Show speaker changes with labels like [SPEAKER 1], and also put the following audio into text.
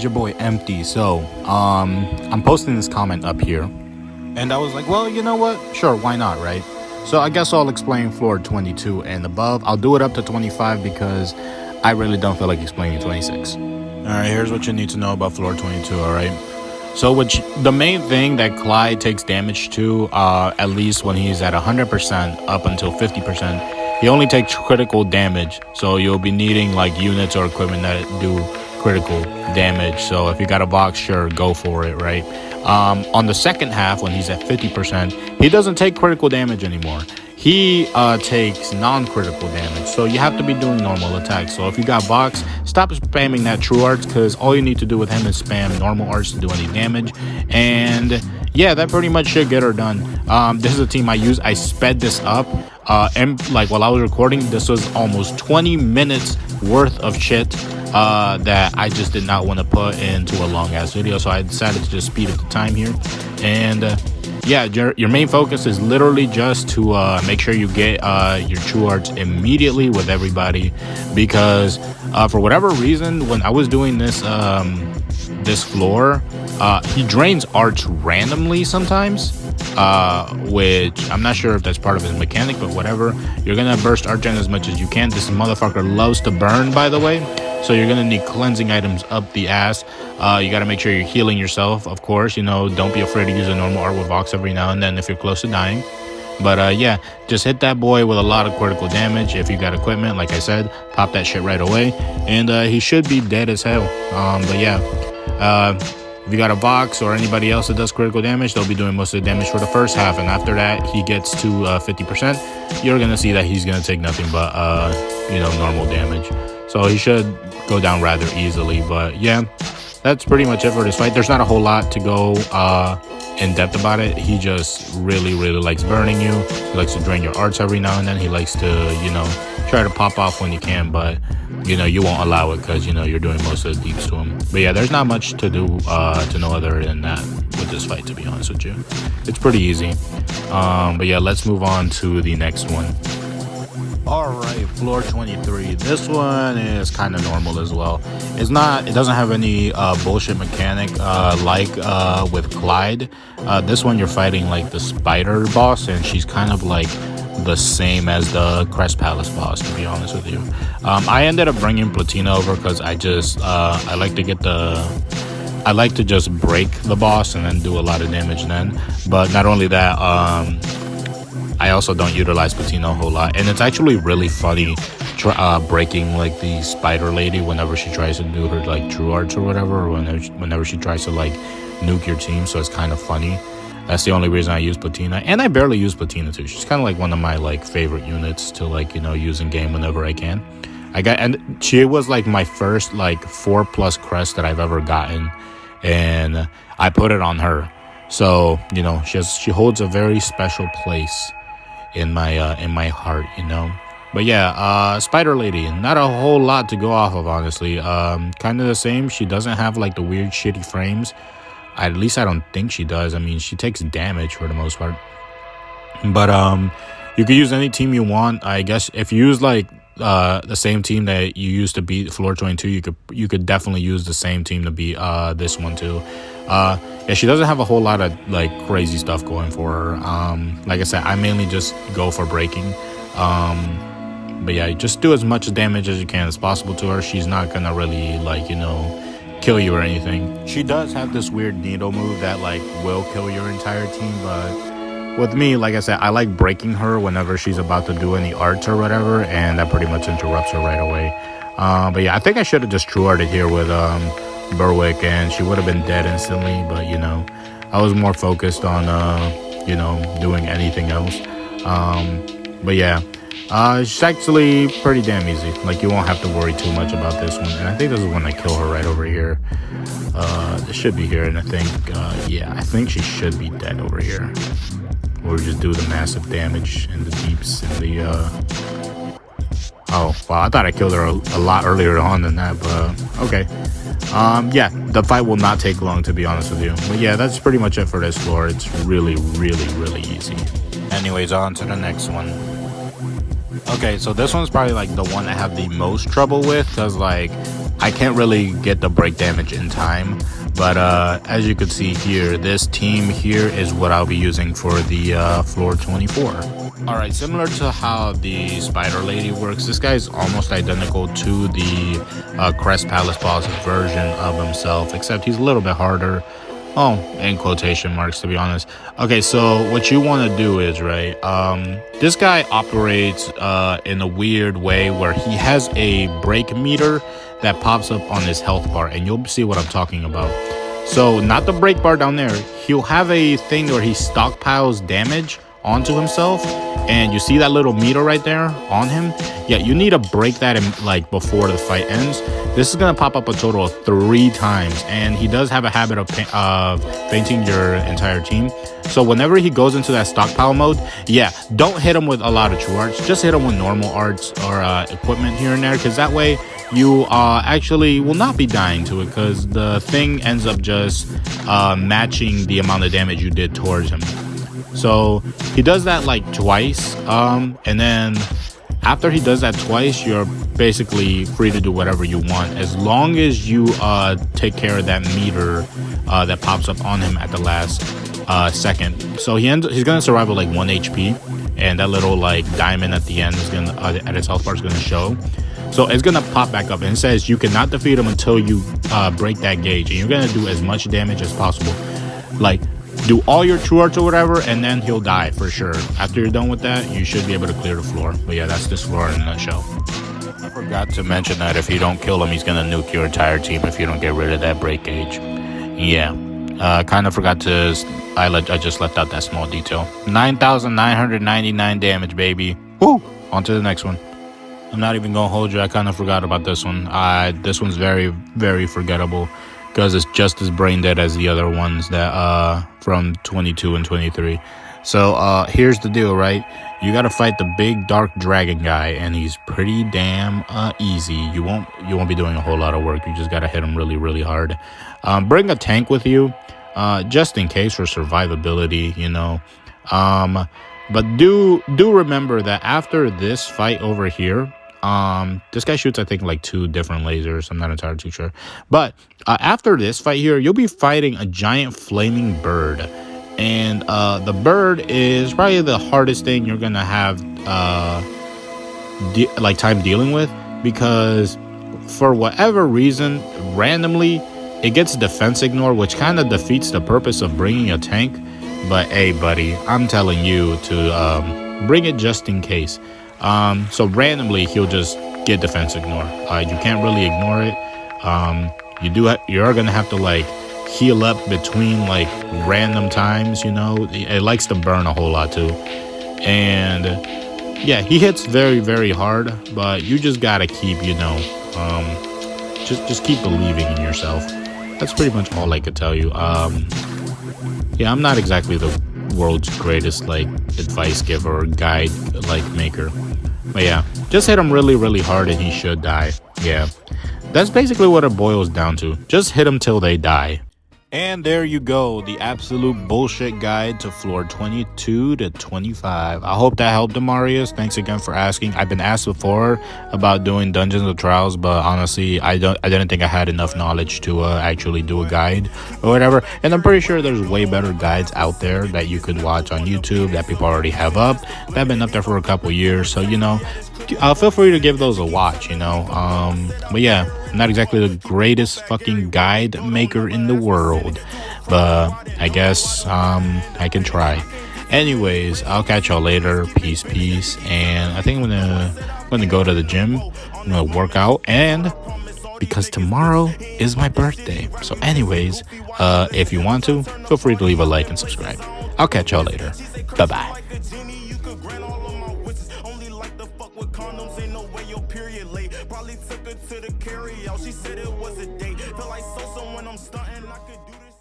[SPEAKER 1] guys, your boy Empty. So, I'm posting this comment up here, and I was like, well, you know what? Sure, why not, right? So I guess I'll explain floor 22 and above. I'll do it up to 25 because I really don't feel like explaining 26. All right, here's what you need to know about floor 22. All right. So, the main thing that Clyde takes damage to, at least when he's at 100% up until 50%, he only takes critical damage. So you'll be needing like units or equipment that do critical damage. So if you got a box, sure, go for it, right? On the second half, when he's at 50%, he doesn't take critical damage anymore. He takes non-critical damage, so you have to be doing normal attacks. So if you got box, stop spamming that true arts, because all you need to do with him is spam normal arts to do any damage. And yeah, that pretty much should get her done. This is a team I use. I sped this up, and like while I was recording, this was almost 20 minutes worth of shit that I just did not want to put into a long ass video, so I decided to just speed up the time here. And yeah, your main focus is literally just to make sure you get your true arts immediately with everybody, because for whatever reason, when I was doing this this floor, he drains arts randomly sometimes, which I'm not sure if that's part of his mechanic, but whatever. You're gonna burst art gen as much as you can. This motherfucker loves to burn, by the way, so you're gonna need cleansing items up the ass. You gotta make sure you're healing yourself, of course. You know, don't be afraid to use a normal art with Vox every now and then if you're close to dying. But yeah, just hit that boy with a lot of critical damage. If you got equipment, like I said, pop that shit right away, and he should be dead as hell. But yeah, if you got a Vox or anybody else that does critical damage, they'll be doing most of the damage for the first half, and after that he gets to 50%, you're gonna see that he's gonna take nothing but normal damage. So he should go down rather easily. But yeah, that's pretty much it for this fight. There's not a whole lot to go in depth about it. He just really likes burning you. He likes to drain your arts every now and then. He likes to try to pop off when you can, but you won't allow it because you're doing most of the deeps to him. But yeah, there's not much to do to know other than that with this fight, to be honest with you. It's pretty easy. But yeah, let's move on to the next one. Alright, floor 23. This one is kind of normal as well. It doesn't have any bullshit mechanic like with Clyde. This one you're fighting like the spider boss, and she's kind of like the same as the Crest Palace boss, to be honest with you. I ended up bringing Platina over because I like to just break the boss and then do a lot of damage then. But not only that, I also don't utilize Platina a whole lot, and it's actually really funny breaking like the spider lady whenever she tries to do her like true arts or whatever, or whenever she tries to like nuke your team. So it's kind of funny. That's the only reason I use Platina, and I barely use Platina too. She's kind of like one of my like favorite units to like use in game whenever I can. And she was like my first like 4+ crest that I've ever gotten, and I put it on her. So she holds a very special place in my heart, But yeah, Spider Lady, not a whole lot to go off of, honestly. Kind of the same. She doesn't have like the weird shitty frames. At least I don't think she does. I mean, she takes damage for the most part. But you could use any team you want. I guess if you use like the same team that you used to beat floor 22, you could definitely use the same team to beat this one too. Yeah, she doesn't have a whole lot of like crazy stuff going for her. Like I said, I mainly just go for breaking. But yeah, just do as much damage as you can as possible to her. She's not gonna really like kill you or anything. She does have this weird needle move that like will kill your entire team, but with me, like I said, I like breaking her whenever she's about to do any arts or whatever, and that pretty much interrupts her right away. But yeah, I think I should have just true arted here with Berwick, and she would have been dead instantly. But I was more focused on doing anything else. But yeah, she's actually pretty damn easy. Like, you won't have to worry too much about this one. And I think this is when I kill her right over here. This should be here, and I think yeah, I think she should be dead over here. Or just do the massive damage in the deeps and the oh wow, I thought I killed her a lot earlier on than that, but okay. Yeah, the fight will not take long, to be honest with you. But yeah, that's pretty much it for this floor. It's really easy. Anyways, on to the next one. Okay, so this one's probably like the one I have the most trouble with, because like I can't really get the break damage in time. But as you can see here, this team here is what I'll be using for the floor 24. Alright, similar to how the Spider Lady works, this guy is almost identical to the Crest Palace boss version of himself, except he's a little bit harder. Oh, in quotation marks, to be honest. Okay, so what you want to do is, right, this guy operates in a weird way where he has a break meter that pops up on his health bar, and you'll see what I'm talking about. So, not the break bar down there. He'll have a thing where he stockpiles damage onto himself, and you see that little meter right there on him. Yeah, you need to break that in, like, before the fight ends. This is gonna pop up a total of 3 times, and he does have a habit of fainting your entire team. So whenever he goes into that stockpile mode, yeah, don't hit him with a lot of true arts. Just hit him with normal arts or equipment here and there, because that way you actually will not be dying to it, because the thing ends up just matching the amount of damage you did towards him. So he does that like twice, and then after he does that twice, you're basically free to do whatever you want, as long as you take care of that meter that pops up on him at the last second. So he's gonna survive with like 1 HP, and that little like diamond at the end is gonna at his health bar is gonna show. So it's gonna pop back up, and it says you cannot defeat him until you break that gauge, and you're gonna do as much damage as possible. Like, do all your true arts or whatever, and then he'll die for sure. After you're done with that, you should be able to clear the floor. But yeah, that's this floor in a nutshell. I forgot to mention that if you don't kill him, he's gonna nuke your entire team if you don't get rid of that break gauge. Yeah, kind of forgot to. I just left out that small detail. 9,999 damage, baby. Woo! On to the next one. I'm not even gonna hold you. I kind of forgot about this one. This one's very, very forgettable, because it's just as brain dead as the other ones that from 22 and 23. So here's the deal, right? You gotta fight the big dark dragon guy, and he's pretty damn easy. You won't be doing a whole lot of work. You just gotta hit him really, really hard. Bring a tank with you, just in case, for survivability, you know. But do remember that after this fight over here, this guy shoots, I think, like 2 different lasers. I'm not entirely too sure. But after this fight here, you'll be fighting a giant flaming bird. And the bird is probably the hardest thing you're going to have time dealing with, because for whatever reason, randomly, it gets defense ignore, which kind of defeats the purpose of bringing a tank. But hey, buddy, I'm telling you to bring it just in case. So randomly he'll just get defense ignore. You can't really ignore it. You are gonna have to like heal up between like random times, you know. It likes to burn a whole lot too. And yeah, he hits very, very hard, but you just gotta keep, you know, just keep believing in yourself. That's pretty much all I could tell you. Yeah, I'm not exactly the world's greatest like advice giver or guide like maker, but yeah, just hit him really, really hard and he should die. Yeah, that's basically what it boils down to. Just hit them till they die. And there you go, the absolute bullshit guide to floor 22 to 25. I hope that helped, Demarius. Thanks again for asking. I've been asked before about doing Dungeons or Trials, but honestly, I didn't think I had enough knowledge to actually do a guide or whatever. And I'm pretty sure there's way better guides out there that you could watch on YouTube that people already have up, that have been up there for a couple years. So, you know, feel free to give those a watch, you know. But yeah, I'm not exactly the greatest fucking guide maker in the world, but I guess I can try. Anyways, I'll catch y'all later. Peace. And I think I'm gonna go to the gym. I'm gonna work out, and because tomorrow is my birthday. So anyways, if you want to, feel free to leave a like and subscribe. I'll catch y'all later. Bye. Probably took her to the carry out. She said it was a date. Feel like so when I'm starting, I could do this.